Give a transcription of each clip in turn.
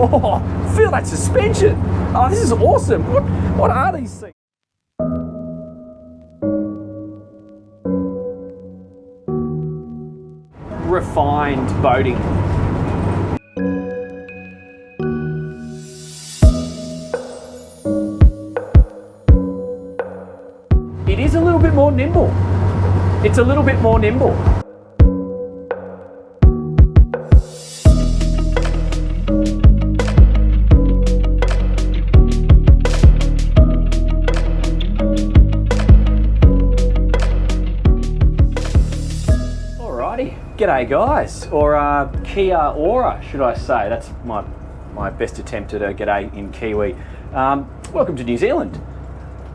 Oh, feel that suspension. Oh, this is awesome. What are these things? Refined boating. It is a little bit more nimble. It's a little bit more nimble. G'day guys, or Kia ora, should I say. That's my best attempt at a g'day in Kiwi. Welcome to New Zealand.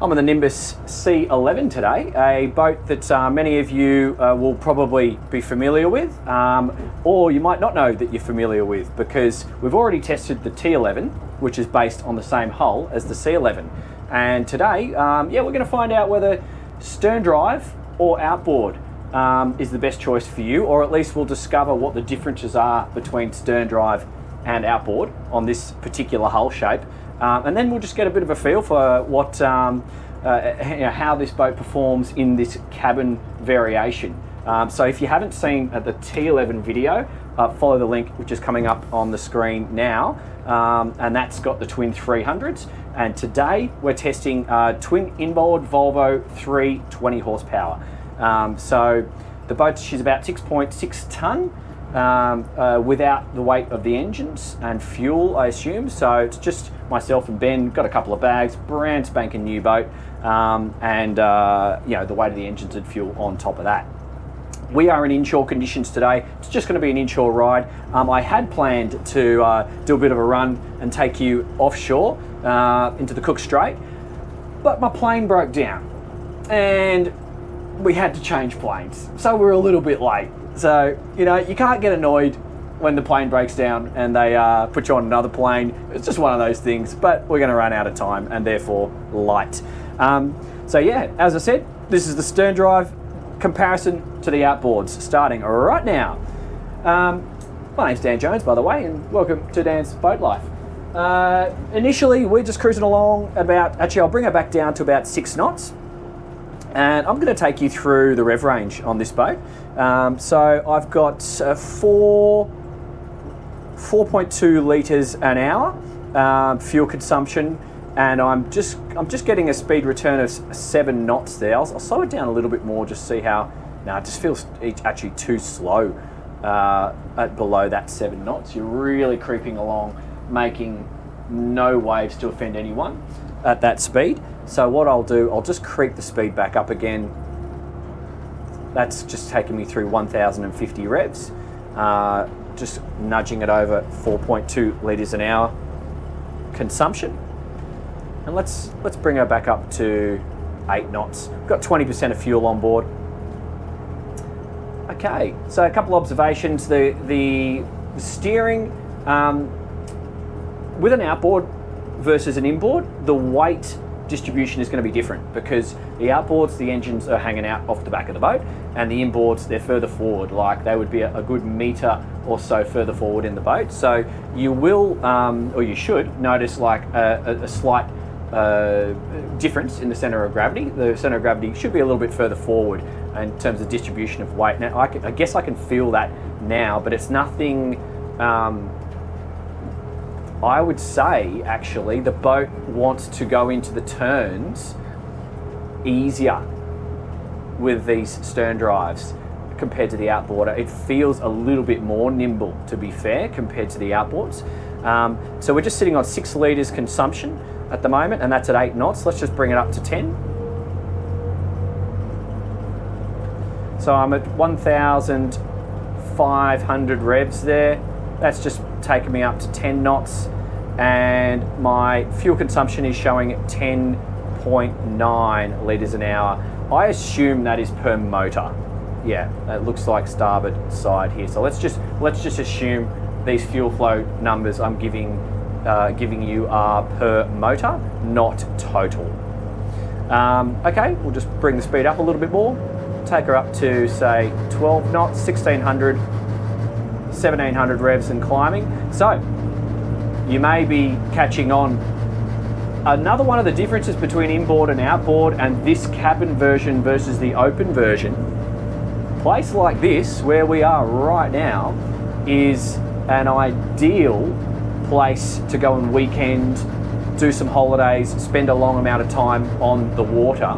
I'm on the Nimbus C11 today, a boat that many of you will probably be familiar with, or you might not know that you're familiar with, because we've already tested the T11, which is based on the same hull as the C11. And today, we're going to find out whether Sterndrive or outboard is the best choice for you, or at least we'll discover what the differences are between Sterndrive and outboard on this particular hull shape, and then we'll just get a bit of a feel for what how this boat performs in this cabin variation. So if you haven't seen the T11 video, follow the link which is coming up on the screen now, and that's got the twin 300s, and today we're testing twin inboard Volvo 320 horsepower. So the boat, she's about 6.6 tonne without the weight of the engines and fuel, I assume. So it's just myself and Ben, got a couple of bags, brand spanking new boat, and the weight of the engines and fuel on top of that. We are in inshore conditions today. It's just going to be an inshore ride. I had planned to do a bit of a run and take you offshore into the Cook Strait, but my plane broke down and we had to change planes, so we're a little bit late. So, you can't get annoyed when the plane breaks down and they put you on another plane. It's just one of those things, but we're going to run out of time and therefore light. As I said, this is the Sterndrive comparison to the outboards, starting right now. My name's Dan Jones, by the way, and welcome to Dan's Boat Life. Initially, we're just cruising along I'll bring it back down to about 6 knots. And I'm going to take you through the rev range on this boat. So I've got 4.2 litres an hour fuel consumption, and I'm just getting a speed return of 7 knots there. I'll slow it down a little bit more, just see how. Now it just feels actually too slow at below that 7 knots. You're really creeping along, making no waves to offend anyone at that speed. So what I'll do, I'll just creep the speed back up again. That's just taking me through 1,050 revs, just nudging it over 4.2 litres an hour consumption. And let's bring her back up to 8 knots. We've got 20% of fuel on board. Okay, so a couple observations. The steering with an outboard versus an inboard, the weight distribution is going to be different, because the outboards, the engines are hanging out off the back of the boat, and the inboards, they're further forward, like they would be a good metre or so further forward in the boat. So you will, or you should, notice like a slight difference in the centre of gravity. The centre of gravity should be a little bit further forward in terms of distribution of weight. Now, I guess I can feel that now, but it's nothing. I would say, actually, the boat wants to go into the turns easier with these Sterndrives compared to the outboarder. It feels a little bit more nimble, to be fair, compared to the outboards. So we're just sitting on 6 litres consumption at the moment, and that's at 8 knots. Let's just bring it up to 10. So I'm at 1,500 revs there. That's just taken me up to 10 knots, and my fuel consumption is showing at 10.9 litres an hour. I assume that is per motor. Yeah, it looks like starboard side here. So let's just assume these fuel flow numbers I'm giving you are per motor, not total. Okay, we'll just bring the speed up a little bit more. Take her up to say 12 knots, 1,600, 1,700 revs and climbing. So you may be catching on. Another one of the differences between inboard and outboard and this cabin version versus the open version, a place like this where we are right now is an ideal place to go on weekend, do some holidays, spend a long amount of time on the water.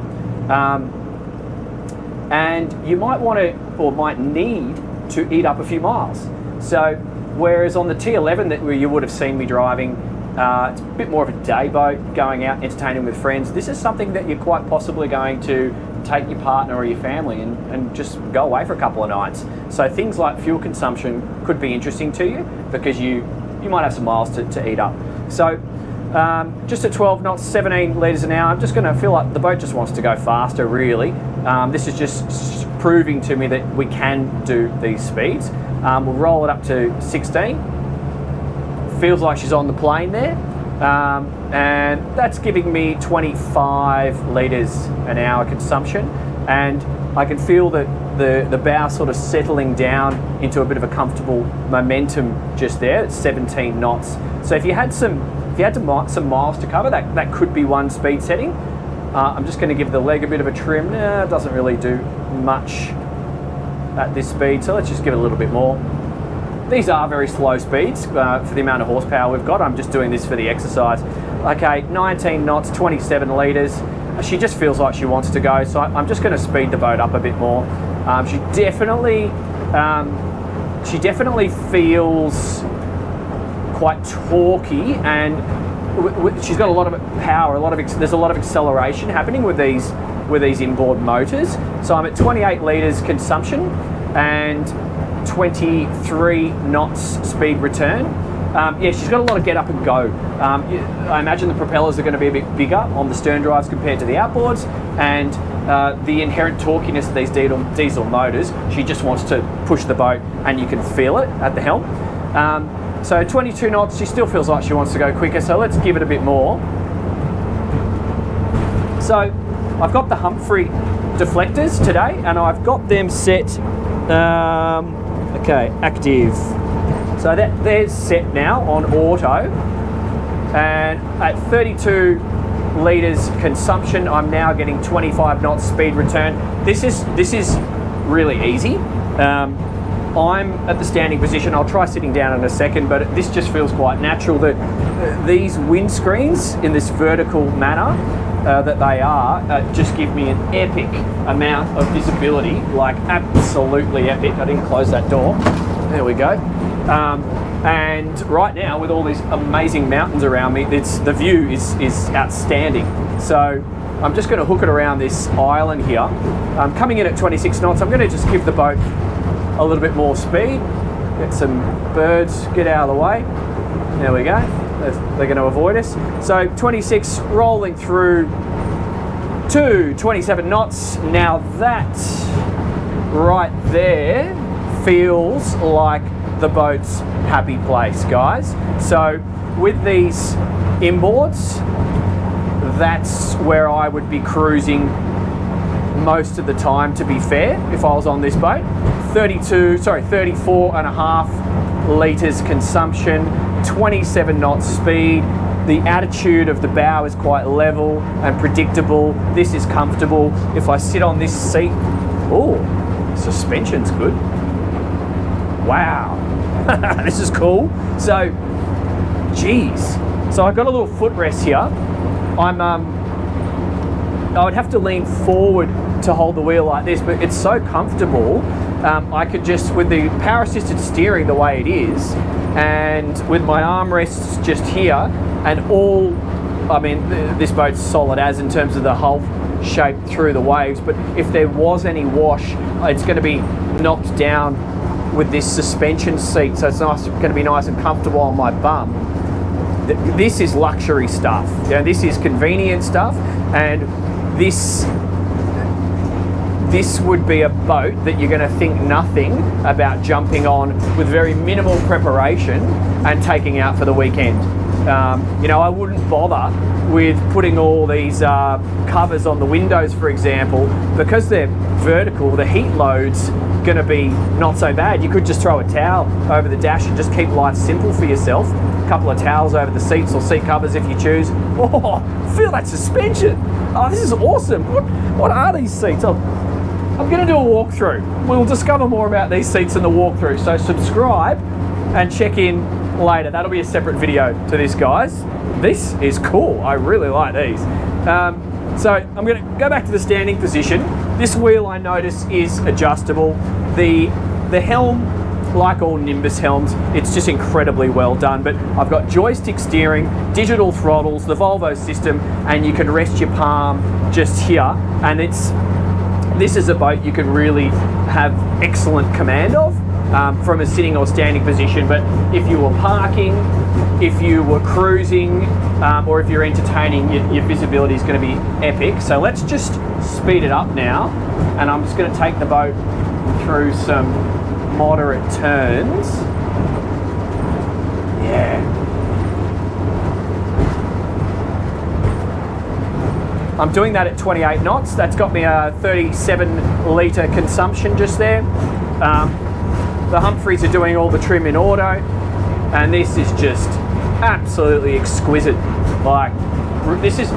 And you might want to, or might need to eat up a few miles. So whereas on the T11 that you would have seen me driving, it's a bit more of a day boat, going out entertaining with friends. This is something that you're quite possibly going to take your partner or your family and just go away for a couple of nights. So things like fuel consumption could be interesting to you because you might have some miles to eat up. So just at 12 knots, 17 litres an hour, I'm just going to feel like the boat just wants to go faster, really. This is just proving to me that we can do these speeds. We'll roll it up to 16. Feels like she's on the plane there. And that's giving me 25 litres an hour consumption. And I can feel that the bow sort of settling down into a bit of a comfortable momentum just there. It's 17 knots. So if you had some miles to cover, that could be one speed setting. I'm just going to give the leg a bit of a trim. It doesn't really do much at this speed, so let's just give it a little bit more. These are very slow speeds for the amount of horsepower we've got. I'm just doing this for the exercise. Okay, 19 knots, 27 litres. She just feels like she wants to go, so I'm just going to speed the boat up a bit more. She definitely feels quite torquey, and she's got a lot of power, there's a lot of acceleration happening with these inboard motors. So I'm at 28 litres consumption and 23 knots speed return. Yeah, she's got a lot of get up and go. I imagine the propellers are going to be a bit bigger on the Sterndrives compared to the outboards, and the inherent torquiness of these diesel motors, she just wants to push the boat and you can feel it at the helm. So 22 knots, she still feels like she wants to go quicker, so let's give it a bit more. So I've got the Humphrey deflectors today, and I've got them set, okay, active. So they're set now on auto, and at 32 litres consumption, I'm now getting 25 knots speed return. This is really easy. I'm at the standing position. I'll try sitting down in a second, but this just feels quite natural. That these windscreens in this vertical manner that they are just give me an epic amount of visibility, like absolutely epic. I didn't close that door. There we go. And right now, with all these amazing mountains around me, the view is outstanding. So I'm just going to hook it around this island here. I'm coming in at 26 knots. I'm going to just give the boat a little bit more speed, get some birds, get out of the way. There we go. They're going to avoid us. So 26 rolling through to 27 knots. Now that right there feels like the boat's happy place, guys. So with these inboards, that's where I would be cruising most of the time, to be fair, if I was on this boat. 34 and a half litres consumption, 27 knots speed. The attitude of the bow is quite level and predictable. This is comfortable. If I sit on this seat, oh, suspension's good. Wow, this is cool. So, geez. So I've got a little footrest here. I would have to lean forward to hold the wheel like this, but it's so comfortable. I could just, with the power assisted steering the way it is, and with my armrests just here, and this boat's solid as in terms of the hull shape through the waves, but if there was any wash, it's going to be knocked down with this suspension seat, so it's going to be nice and comfortable on my bum. This is luxury stuff. This is convenient stuff, and this would be a boat that you're going to think nothing about jumping on with very minimal preparation and taking out for the weekend. I wouldn't bother with putting all these covers on the windows, for example, because they're vertical. The heat load's going to be not so bad. You could just throw a towel over the dash and just keep life simple for yourself. a couple of towels over the seats or seat covers if you choose. Oh, feel that suspension. Oh, this is awesome. What are these seats? I'm going to do a walkthrough. We'll discover more about these seats in the walkthrough. So subscribe and check in later. That'll be a separate video to this, guys. This is cool. I really like these. So I'm going to go back to the standing position. This wheel, I notice, is adjustable. The helm, like all Nimbus helms, it's just incredibly well done, but I've got joystick steering, digital throttles, the Volvo system, and you can rest your palm just here, and this is a boat you can really have excellent command of from a sitting or standing position. But if you were parking, if you were cruising, or if you're entertaining, your visibility is going to be epic. So let's just speed it up now, and I'm just going to take the boat through some moderate turns. Yeah. I'm doing that at 28 knots. That's got me a 37 litre consumption just there. The Humphreys are doing all the trim in auto, and this is just absolutely exquisite. Like, this is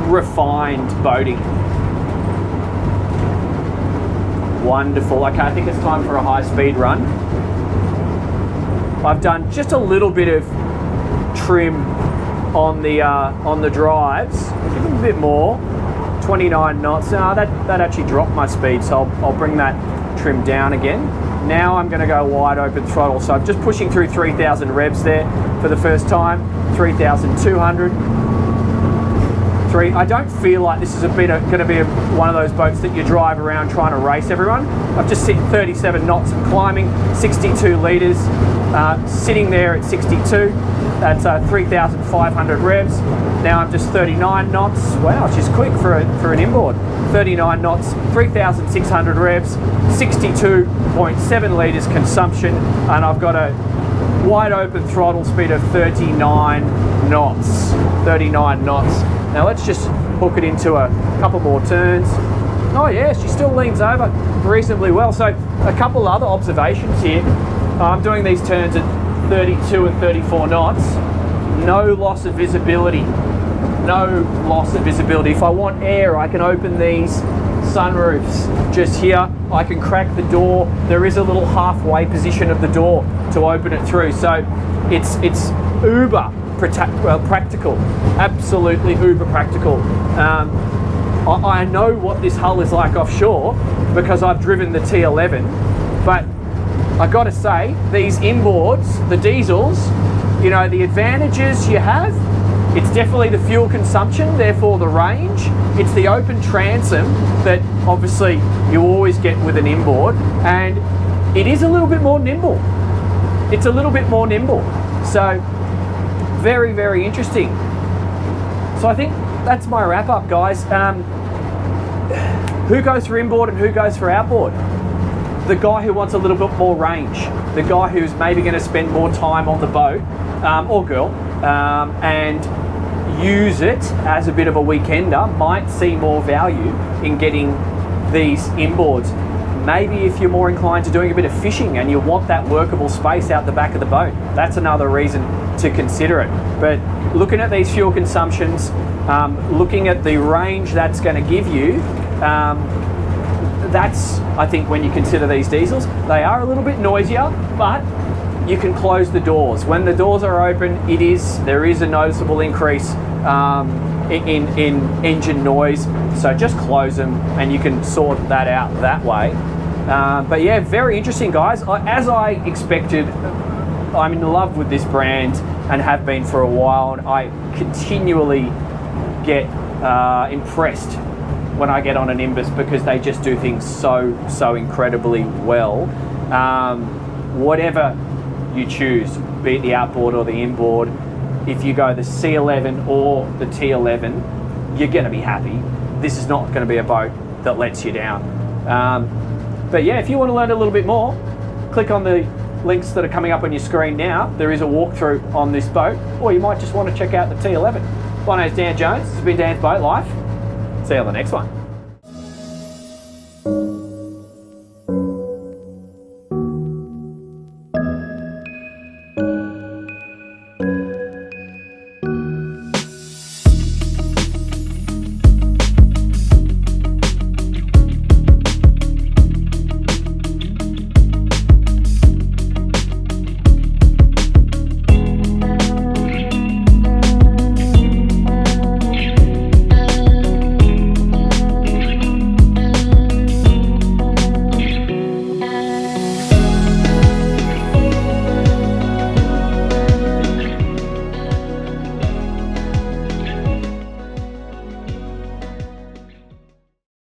refined boating. Wonderful. Okay, I think it's time for a high-speed run. I've done just a little bit of trim on the drives. Give them a bit more. 29 knots. No, that actually dropped my speed, so I'll bring that trim down again. Now I'm going to go wide open throttle. So I'm just pushing through 3,000 revs there for the first time. 3,200. I don't feel like this is going to be one of those boats that you drive around trying to race everyone. I've just hit 37 knots and climbing, 62 litres, sitting there at 62. That's 3,500 revs. Now I'm just 39 knots. Wow, she's quick for an inboard. 39 knots, 3,600 revs, 62.7 litres consumption, and I've got a wide open throttle speed of 39 knots. 39 knots. Now let's just hook it into a couple more turns. Oh yeah, she still leans over reasonably well. So a couple other observations here. I'm doing these turns at 32 and 34 knots. No loss of visibility. No loss of visibility. If I want air, I can open these sunroofs just here. I can crack the door. There is a little halfway position of the door to open it through. So it's uber practical, absolutely uber practical. I know what this hull is like offshore because I've driven the T11, but I got to say, these inboards, the diesels, you know, the advantages you have, it's definitely the fuel consumption, therefore the range. It's the open transom that obviously you always get with an inboard, and it is a little bit more nimble. It's a little bit more nimble. So very, very interesting. So I think that's my wrap up, guys. Who goes for inboard and who goes for outboard? The guy who wants a little bit more range, the guy who's maybe going to spend more time on the boat, or girl, and use it as a bit of a weekender, might see more value in getting these inboards. Maybe if you're more inclined to doing a bit of fishing and you want that workable space out the back of the boat, that's another reason to consider it. But looking at these fuel consumptions, looking at the range that's going to give you, that's, I think, when you consider these diesels, they are a little bit noisier, but you can close the doors. When the doors are open, there is a noticeable increase in engine noise, so just close them and you can sort that out that way. But yeah, very interesting, guys. As I expected, I'm in love with this brand and have been for a while, and I continually get impressed when I get on a Nimbus because they just do things so incredibly well. Whatever you choose, be it the outboard or the inboard, if you go the C11 or the T11, you're going to be happy. This is not going to be a boat that lets you down. But yeah, if you want to learn a little bit more, click on the links that are coming up on your screen now. There is a walkthrough on this boat, or you might just want to check out the T11. My name's Dan Jones. This has been Dan's Boat Life. See you on the next one.